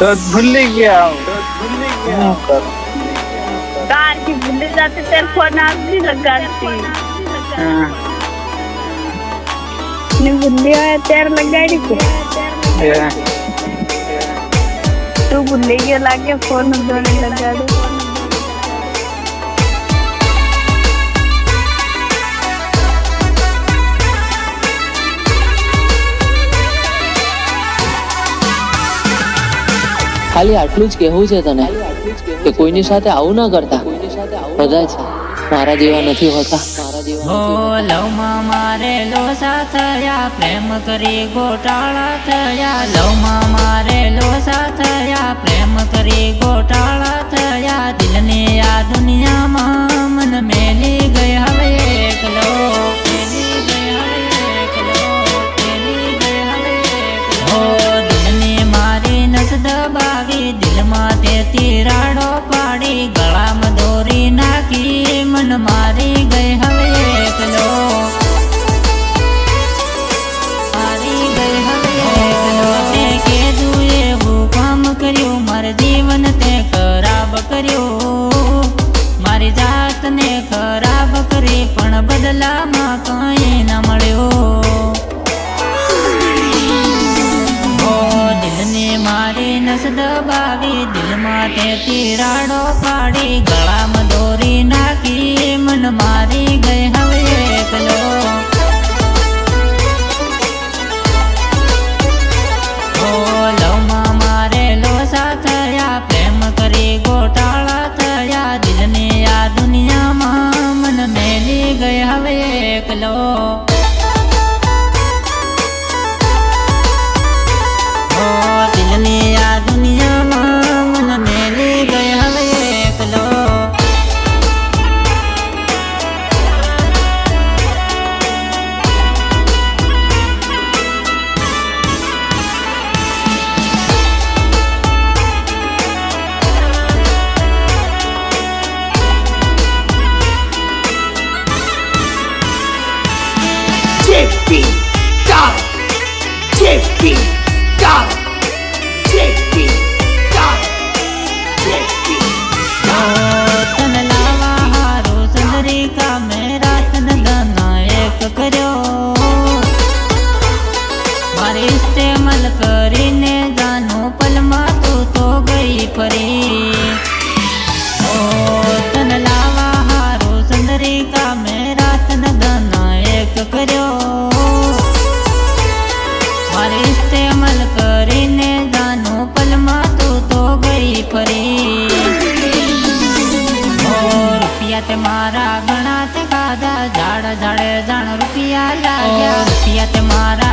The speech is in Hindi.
तो भूल गया कार की भूल जाते तेरे फोन आप भी लगाती नहीं भूल है तेरे लगाड़ी को तू भूल गया लागे फोन दोनों लगाड़ी खाली आटलू ज कहेवुं छे तने के कोईनी साथे आवुं न करता कदाच मारा जेवा नथी होता। हो लव मा मारे लोसा थया प्रेम करी गोटाळा थया लव मा मारे लोसा थया प्रेम करी गोटाळा थया दिल ने आ दुनिया मा मन मेली गई हवे एकलो मेली गई हवे एकलो मेली गई हवे एकलो हो दिल ने मारी नस दबावी दिल माथे तीराड़ो पाड़ी गला में दोरी नाखी मन मारी गई हवे एकलो मारी गई हवे एकलो ते के दुए वो काम कर्यो मारे जीवन ते खराब कर्यो मारी जात ने खराब करी पण बदला मां कई न मळ्यो मारी नस दबावी दिल माथे तीराड़ो पाड़ी गला में दोरी नाखी मन मारी गई हवे एकलो हो लव मा मारे लोसा थया प्रेम करी गोटाळा थया दिल ने आ दुनिया मा मन मेली गई हवे एकलो दुनिया में मन मेली गई हवे एकलो JP Dark JP Dark JP Dark JP तन लावा हारो सुंदरी का मेरा तन दाना एक करो मारे इस्तेमाल करीने जानो पलमा तो गई परी ओ तन लावा हारो सुंदरी का मेरा तन दाना एक करो मारे इस्तेमाल करीने जानो पलमा तो गई परी रुपया ते मारा घणा ते खाधा झाड़ झाड़े जान रुपया लाग्या रुपया ते मारा